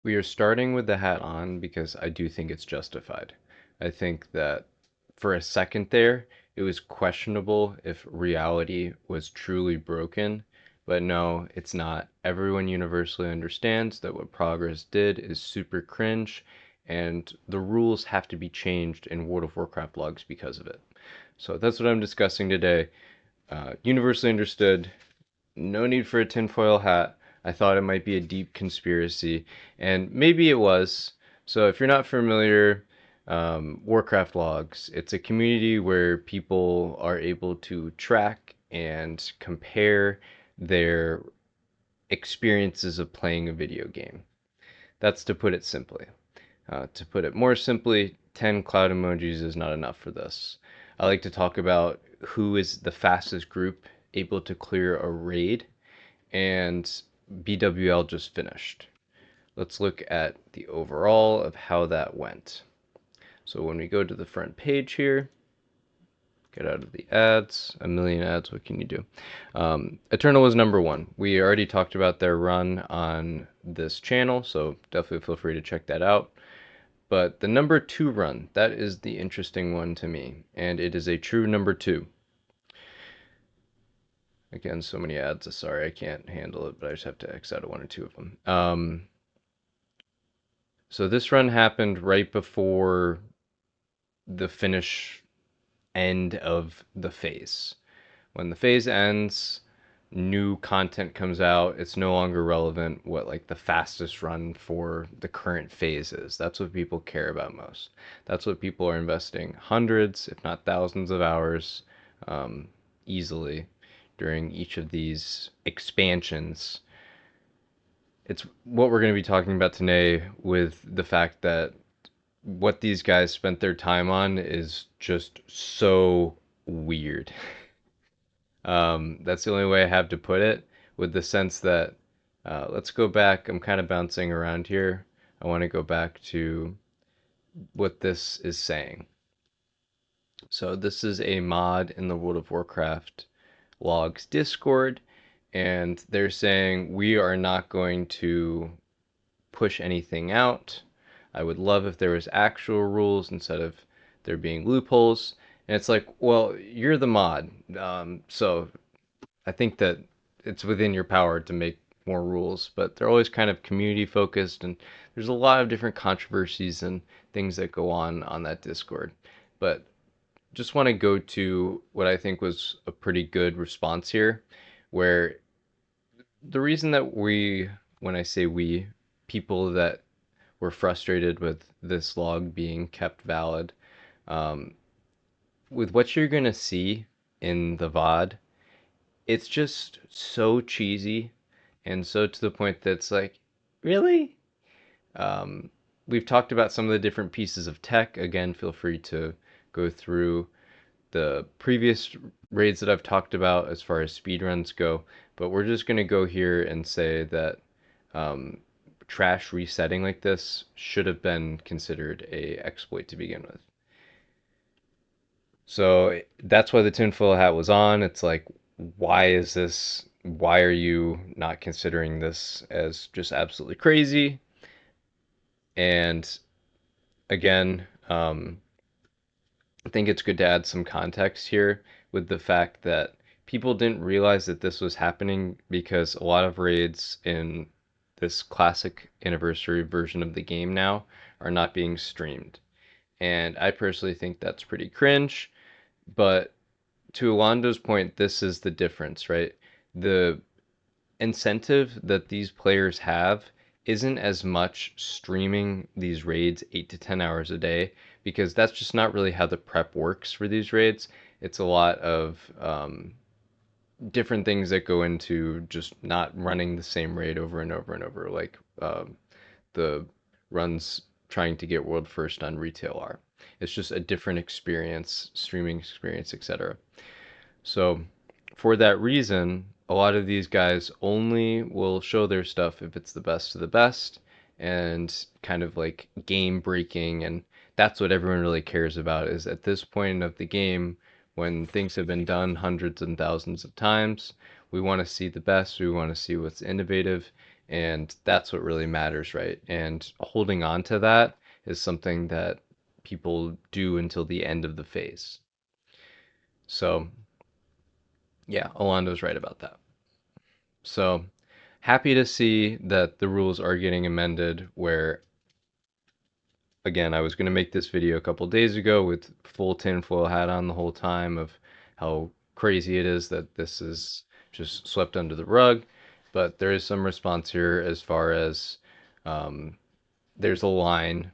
We are starting with the hat on because I do think it's justified. I think that for a second there, it was questionable if reality was truly broken, but no, it's not. Everyone universally understands that what Progress did is super cringe, and the rules have to be changed in World of Warcraft logs because of it. So that's what I'm discussing today. Universally understood, no need for a tinfoil hat. I thought it might be a deep conspiracy, and maybe it was. So if you're not familiar, Warcraft logs, it's a community where people are able to track and compare their experiences of playing a video game. That's to put it simply. To put it more simply, 10 cloud emojis is not enough for this. I like to talk about who is the fastest group able to clear a raid, and BWL just finished. Let's look at the overall of how that went. So when we go to the front page here, get out of the ads, a million ads, what can you do? Eternal was number one. We already talked about their run on this channel, so definitely feel free to check that out. But the number two run, that is the interesting one to me, and it is a true number two. Again, so many ads. Sorry, I can't handle it, but I just have to X out one or two of them. So this run happened right before the finish end of the phase. When the phase ends, new content comes out. It's no longer relevant what like the fastest run for the current phase is. That's what people care about most. That's what people are investing hundreds, if not thousands of hours easily during each of these expansions. It's what we're going to be talking about today with the fact that what these guys spent their time on is just so weird. That's the only way I have to put it, with the sense that let's go back. I'm kind of bouncing around here. I want to go back to what this is saying. So this is a mod in the World of Warcraft logs Discord, and they're saying we are not going to push anything out. I would love if there was actual rules instead of there being loopholes. And it's like, well, you're the mod, so I think that it's within your power to make more rules, but they're always kind of community focused, and there's a lot of different controversies and things that go on that Discord. But just want to go to what I think was a pretty good response here, where the reason that when I say we, people that were frustrated with this log being kept valid, um, with what you're gonna see in the VOD, it's just so cheesy and so to the point that's like, really? Um, we've talked about some of the different pieces of tech. Again, feel free to go through the previous raids that I've talked about as far as speedruns go, but we're just going to go here and say that um, trash resetting like this should have been considered a exploit to begin with. So that's why the tinfoil hat was on. It's like, why is this? Why are you not considering this as just absolutely crazy? And again, I think it's good to add some context here with the fact that people didn't realize that this was happening because a lot of raids in this classic anniversary version of the game now are not being streamed. And I personally think that's pretty cringe. But to Alando's point, this is the difference, right? The incentive that these players have isn't as much streaming these raids 8 to 10 hours a day, because that's just not really how the prep works for these raids. It's a lot of different things that go into just not running the same raid over and over and over, like the runs trying to get world first on retail are. It's just a different experience, streaming experience, etc. So for that reason, a lot of these guys only will show their stuff if it's the best of the best and kind of like game breaking, and that's what everyone really cares about is at this point of the game when things have been done hundreds and thousands of times, we want to see the best, we want to see what's innovative, And that's what really matters, right? And holding on to that is something that people do until the end of the phase. So, yeah, Olando's right about that. So, happy to see that the rules are getting amended where, again, I was going to make this video a couple days ago with full tinfoil hat on the whole time of how crazy it is that this is just swept under the rug. But there is some response here as far as um, there's a line.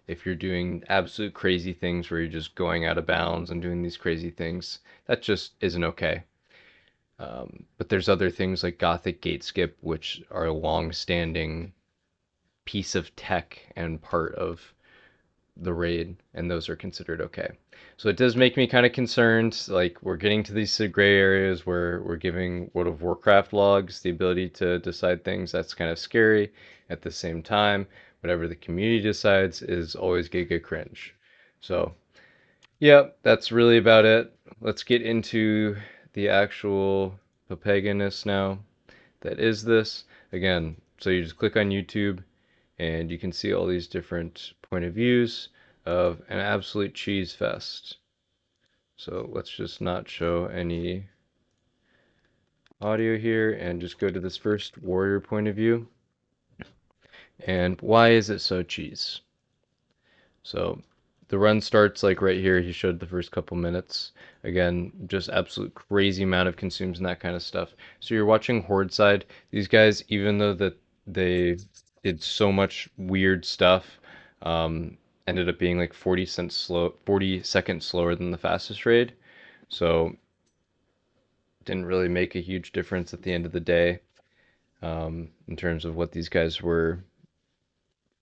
If you're doing absolute crazy things where you're just going out of bounds and doing these crazy things, that just isn't okay. But there's other things like Gothic Gate Skip, which are a long-standing piece of tech and part of the raid, and those are considered okay. So it does make me kind of concerned. Like we're getting to these gray areas where we're giving World of Warcraft logs the ability to decide things. That's kind of scary. At the same time, whatever the community decides is always giga cringe. So yeah, that's really about it. Let's get into the actual Papaganus now. That is this. Again, so you just click on YouTube and you can see all these different point of views of an absolute cheese fest. So let's just not show any audio here and just go to this first warrior point of view. And why is it so cheese? So the run starts like right here. He showed the first couple minutes. Again, just absolute crazy amount of consumes and that kind of stuff. So you're watching Horde side. These guys, even though that they did so much weird stuff, um, ended up being like 40 seconds slower than the fastest raid. So didn't really make a huge difference at the end of the day, in terms of what these guys were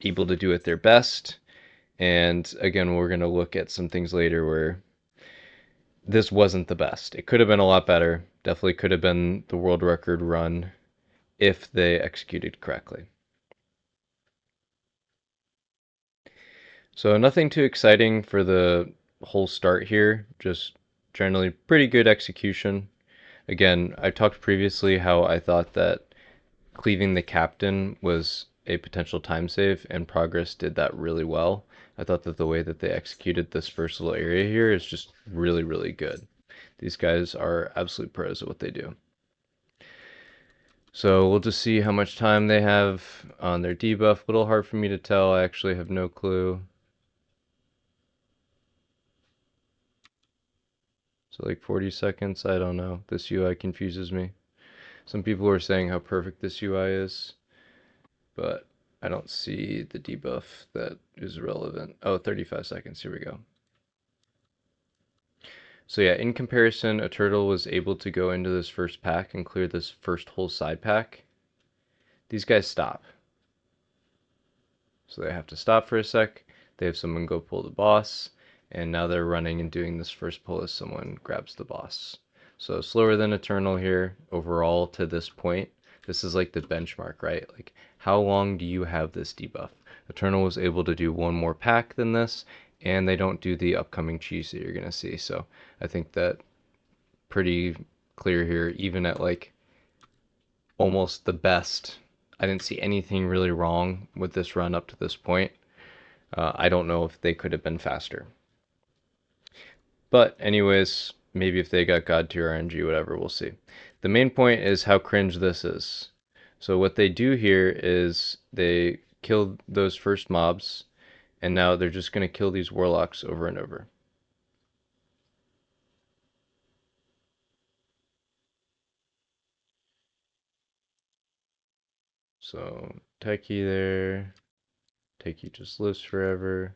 able to do at their best. And again, we're going to look at some things later where this wasn't the best. It could have been a lot better. Definitely could have been the world record run if they executed correctly. So nothing too exciting for the whole start here, just generally pretty good execution. Again, I talked previously how I thought that cleaving the captain was a potential time save, and Progress did that really well. I thought that the way that they executed this first little area here is just really, really good. These guys are absolute pros at what they do. So we'll just see how much time they have on their debuff. A little hard for me to tell. I actually have no clue. So like 40 seconds? I don't know. This UI confuses me. Some people are saying how perfect this UI is, but I don't see the debuff that is relevant. Oh, 35 seconds. Here we go. So yeah, in comparison, a turtle was able to go into this first pack and clear this first whole side pack. These guys stop. So they have to stop for a sec. They have someone go pull the boss, and now they're running and doing this first pull as someone grabs the boss. So slower than Eternal here overall to this point. This is like the benchmark, right? Like how long do you have this debuff? Eternal was able to do one more pack than this, and they don't do the upcoming cheese that you're gonna see. So I think that pretty clear here, even at like almost the best. I didn't see anything really wrong with this run up to this point. I don't know if they could have been faster. But anyways, maybe if they got God tier RNG, whatever, we'll see. The main point is how cringe this is. So what they do here is they kill those first mobs, and now they're just going to kill these warlocks over and over. So Taiki there. Taiki just lives forever.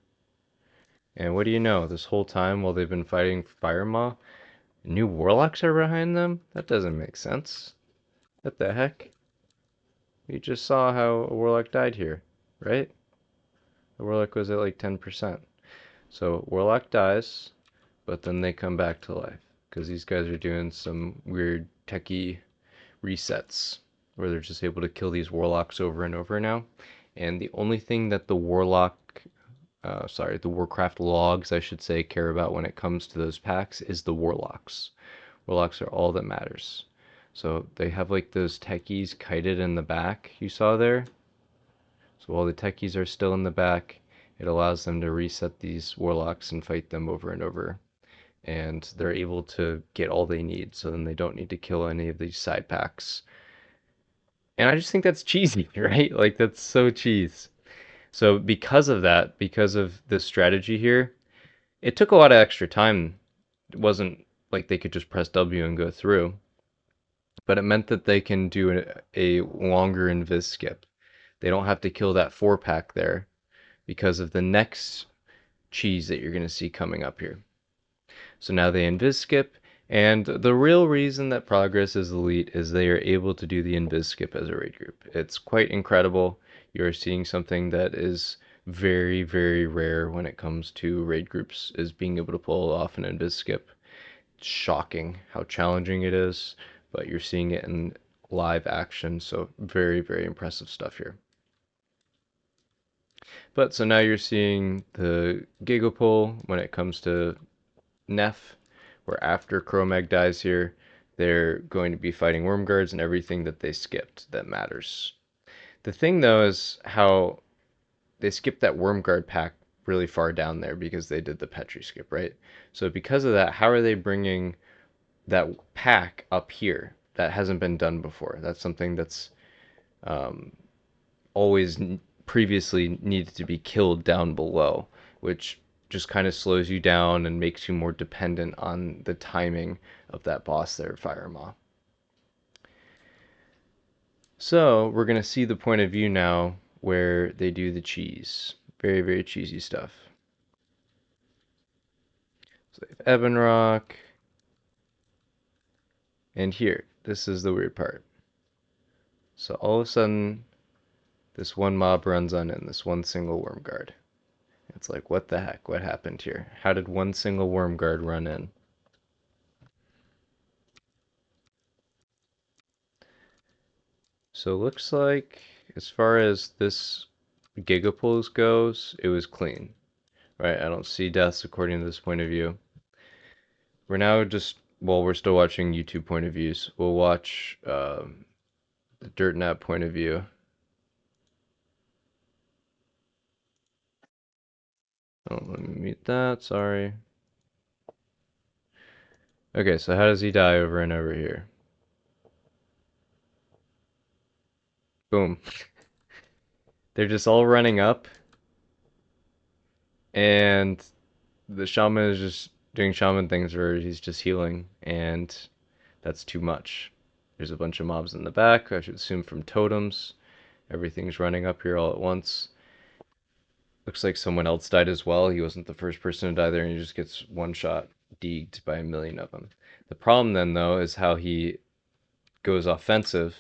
And what do you know? This whole time while they've been fighting Fire Maw, new warlocks are behind them? That doesn't make sense. What the heck? We just saw how a warlock died here, right? The warlock was at like 10%. So warlock dies, but then they come back to life because these guys are doing some weird techie resets where they're just able to kill these warlocks over and over now. And the only thing that the the Warcraft logs, I should say, care about when it comes to those packs is the warlocks. Warlocks are all that matters. So they have like those techies kited in the back you saw there. So while the techies are still in the back, it allows them to reset these warlocks and fight them over and over. And they're able to get all they need, so then they don't need to kill any of these side packs. And I just think that's cheesy, right? Like that's so cheese. So because of that, because of this strategy here, it took a lot of extra time. It wasn't like they could just press W and go through, but it meant that they can do a longer invis skip. They don't have to kill that 4 pack there because of the next cheese that you're going to see coming up here. So now they invis skip, and the real reason that Progress is elite is they are able to do the invis skip as a raid group. It's quite incredible. You're seeing something that is very, very rare when it comes to raid groups, is being able to pull off an invis skip. It's shocking how challenging it is, but you're seeing it in live action, so very, very impressive stuff here. But so now you're seeing the Gigapole when it comes to Neff, where after Chromag dies here, they're going to be fighting Wormguards and everything that they skipped that matters. The thing though is how they skipped that Wormguard pack really far down there because they did the Petri skip, right? So because of that, how are they bringing that pack up here? That hasn't been done before. That's something that's um, always previously needed to be killed down below, which just kind of slows you down and makes you more dependent on the timing of that boss there, Fire Maw. So we're going to see the point of view now where they do the cheese. Very, very cheesy stuff. So they have Ebon Rock. And here, this is the weird part. So all of a sudden, this one mob runs on in, this one single Wormguard. It's like, what the heck? What happened here? How did one single Wormguard run in? So it looks like, as far as this Gigapulse goes, it was clean, right? I don't see deaths according to this point of view. We're now just, well, we're still watching YouTube point of views. We'll watch the DirtNap point of view. Oh, let me mute that, sorry. Okay, so how does he die over and over here? Boom. They're just all running up, and the shaman is just doing shaman things where he's just healing, and that's too much. There's a bunch of mobs in the back, I should assume from totems. Everything's running up here all at once. Looks like someone else died as well. He wasn't the first person to die there, and he just gets one shot deeged by a million of them. The problem then, though, is how he goes offensive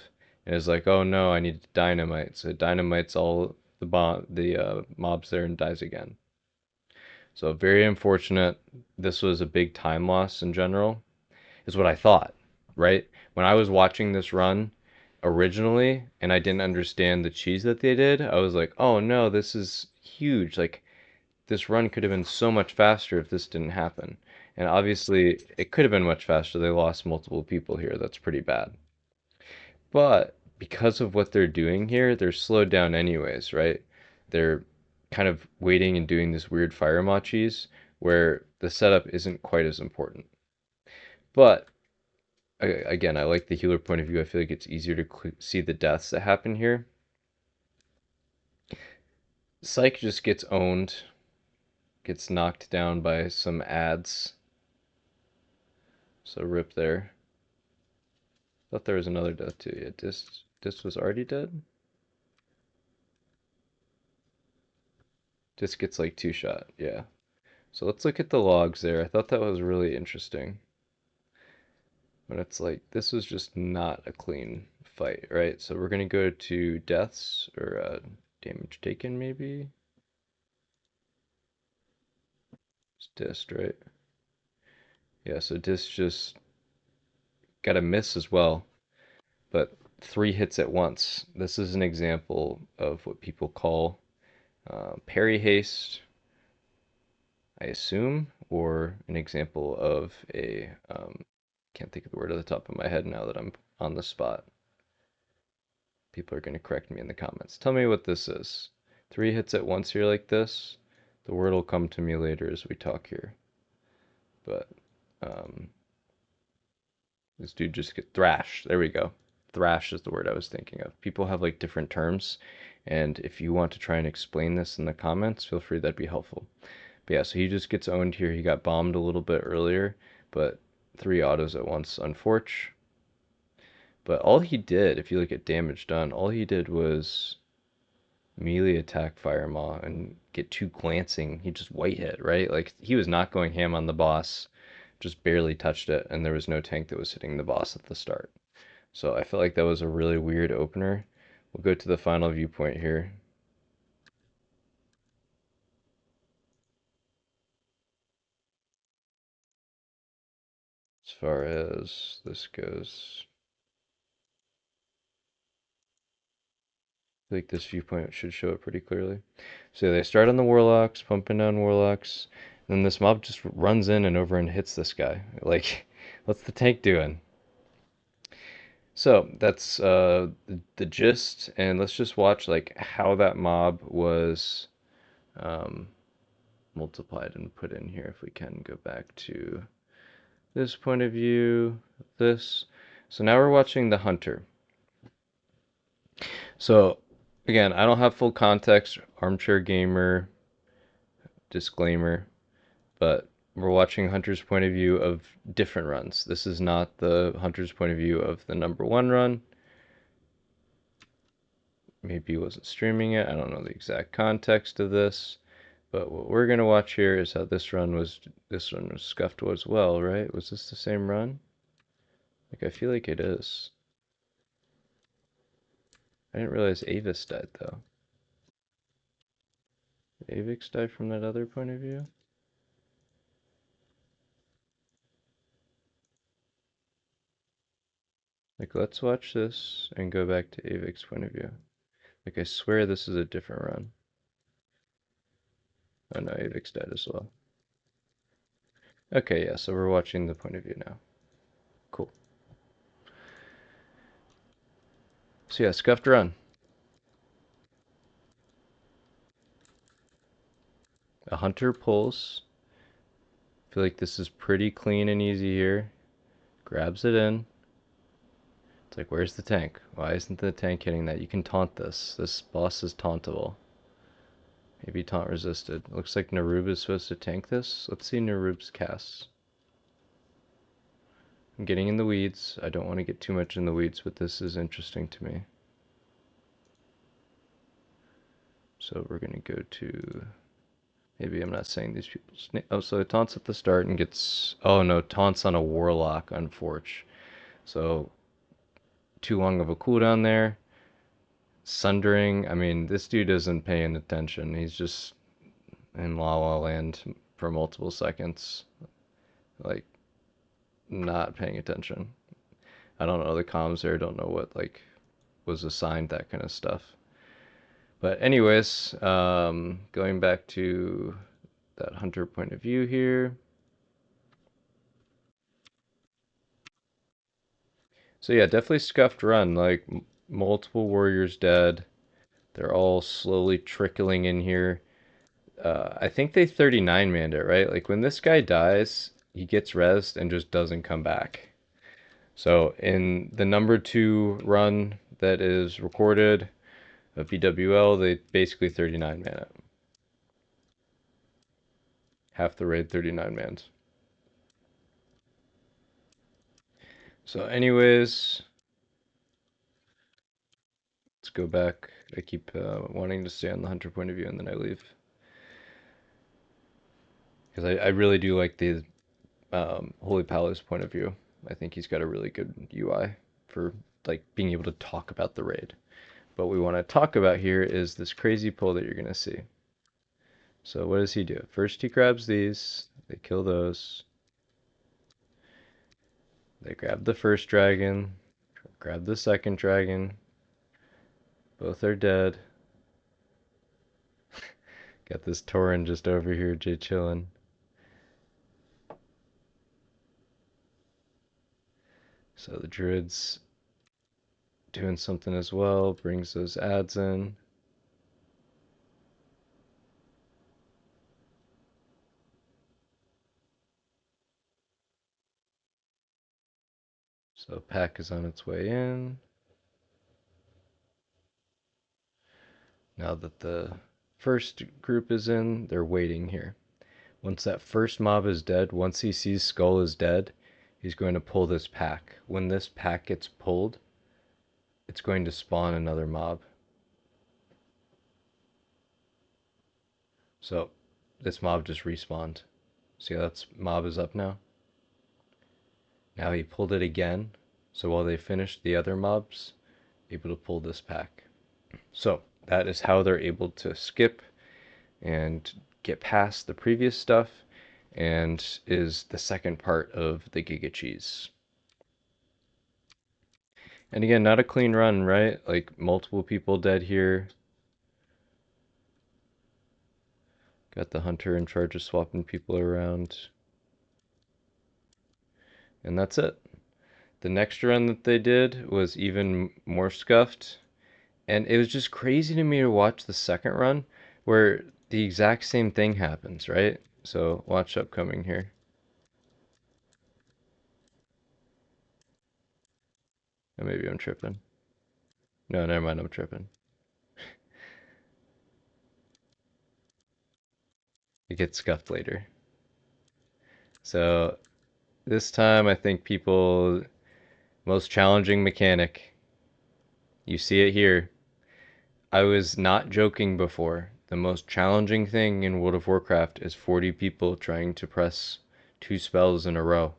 and is like, "Oh no, I need dynamite." So dynamites all the mobs there and dies again. So very unfortunate. This was a big time loss in general, is what I thought, right? When I was watching this run originally and I didn't understand the cheese that they did, I was like, "Oh no, this is huge. Like this run could have been so much faster if this didn't happen." And obviously, it could have been much faster. They lost multiple people here. That's pretty bad. But because of what they're doing here, they're slowed down anyways, right? They're kind of waiting and doing this weird fire machis where the setup isn't quite as important. But again, I like the healer point of view. I feel like it's easier to see the deaths that happen here. Psych just gets owned, gets knocked down by some ads. So rip there. Thought there was another death too. Yeah, Dis was already dead. Dis gets like 2 shot. Yeah. So let's look at the logs there. I thought that was really interesting. When it's like, this was just not a clean fight, right? So we're going to go to deaths or damage taken, maybe? It's dist, right? Yeah, so dist just got a miss as well, but 3 hits at once. This is an example of what people call parry haste, I assume, or an example of a can't think of the word at the top of my head now that I'm on the spot. People are going to correct me in the comments. Tell me what this is. 3 hits at once here like this. The word will come to me later as we talk here. But um, this dude just get thrashed. There we go. Thrash is the word I was thinking of. People have like different terms, and if you want to try and explain this in the comments, feel free, that'd be helpful. But yeah, so he just gets owned here. He got bombed a little bit earlier, but 3 autos at once, unfortunate. But all he did, if you look at damage done, all he did was melee attack Fire Maw and get 2 glancing. He just white hit, right? Like he was not going ham on the boss, just barely touched it, and there was no tank that was hitting the boss at the start. So I felt like that was a really weird opener. We'll go to the final viewpoint here. As far as this goes, I think this viewpoint should show it pretty clearly. So they start on the Warlocks, pumping down Warlocks, and then this mob just runs in and over and hits this guy. Like, what's the tank doing? So that's the gist, and let's just watch like how that mob was um, multiplied and put in here. If we can go back to this point of view, this. So now we're watching the hunter. So again, I don't have full context, armchair gamer, disclaimer, but we're watching hunter's point of view of different runs. This is not the hunter's point of view of the #1 run. Maybe he wasn't streaming it. I don't know the exact context of this. But what we're gonna watch here is how this one was scuffed as well, right? Was this the same run? Like I feel like it is. I didn't realize Avis died though. Did Avix die from that other point of view? Like let's watch this and go back to Avix's point of view. Like I swear this is a different run. Oh no, Avix died as well. Okay, yeah, so we're watching the point of view now. Cool. So yeah, scuffed run. A hunter pulls. I feel like this is pretty clean and easy here. Grabs it in. It's like, where's the tank? Why isn't the tank hitting that? You can taunt this. This boss is tauntable. Maybe taunt resisted. Looks like Narub is supposed to tank this. Let's see Narub's casts. I'm getting in the weeds. I don't want to get too much in the weeds, but this is interesting to me. So we're going to go to... Maybe I'm not saying these people's name. Oh, so it taunts at the start and gets... Oh no, taunts on a Warlock, unfortunate. So, too long of a cooldown there. Sundering. I mean, this dude isn't paying attention. He's just in La La Land for multiple seconds. Like, not paying attention. I don't know the comms there. Don't know what, like, was assigned, that kind of stuff. But anyways, going back to that hunter point of view here. So yeah, definitely scuffed run. Like multiple warriors dead. They're all slowly trickling in here. I think they 39 manned it, right? Like when this guy dies, he gets rezzed and just doesn't come back. So in the #2 run that is recorded of BWL, they basically 39 man it. Half the raid 39 mans. So anyways, let's go back. I keep wanting to stay on the hunter point of view and then I leave. Because I really do like the Holy Palace point of view. I think he's got a really good UI for like being able to talk about the raid. What we want to talk about here is this crazy pull that you're going to see. So what does he do? First he grabs these, they kill those. They grab the first dragon, grab the second dragon. Both are dead. Got this Tauren just over here, Jay chillin'. So the druids doing something as well, brings those ads in. So pack is on its way in. Now that the first group is in, they're waiting here. Once that first mob is dead, once he sees Skull is dead, he's going to pull this pack. When this pack gets pulled, it's going to spawn another mob. So this mob just respawned. See how that mob is up now? Now he pulled it again. So while they finish the other mobs, able to pull this pack. So that is how they're able to skip and get past the previous stuff, and is the second part of the Giga Cheese. And again, not a clean run, right? Like multiple people dead here. Got the hunter in charge of swapping people around. And that's it. The next run that they did was even more scuffed. And it was just crazy to me to watch the second run where the exact same thing happens, right? So watch upcoming here. Oh, maybe I'm tripping. No, never mind, I'm tripping. It gets scuffed later. So this time I think people, most challenging mechanic. You see it here. I was not joking before. The most challenging thing in World of Warcraft is 40 people trying to press 2 spells in a row.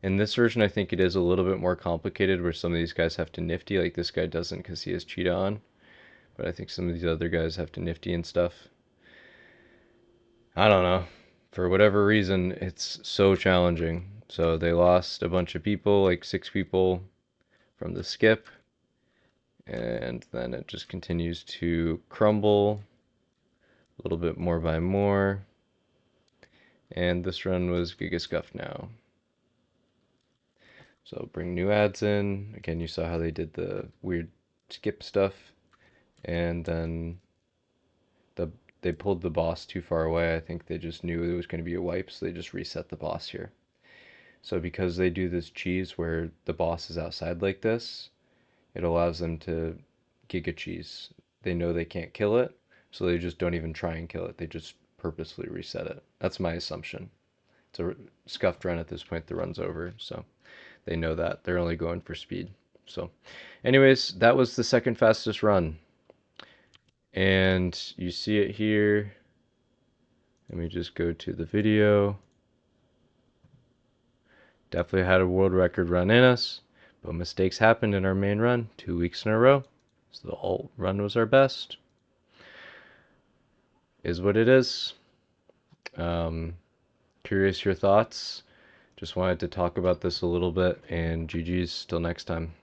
In this version, I think it is a little bit more complicated where some of these guys have to nifty, like this guy doesn't because he has cheetah on. But I think some of these other guys have to nifty and stuff. I don't know. For whatever reason, it's so challenging. So they lost a bunch of people, like 6 people from the skip. And then it just continues to crumble a little bit more by more. And this run was Giga Scuffed now. So bring new ads in. Again, you saw how they did the weird skip stuff. And then they pulled the boss too far away. I think they just knew it was going to be a wipe, so they just reset the boss here. So because they do this cheese where the boss is outside like this, it allows them to Giga Cheese. They know they can't kill it, so they just don't even try and kill it. They just purposely reset it. That's my assumption. It's a scuffed run at this point. The run's over, so they know that. They're only going for speed. So, anyways, that was the second fastest run. And you see it here. Let me just go to the video. Definitely had a world record run in us, but mistakes happened in our main run 2 weeks in a row. So the alt run was our best. Is what it is. Curious your thoughts. Just wanted to talk about this a little bit, and GG's till next time.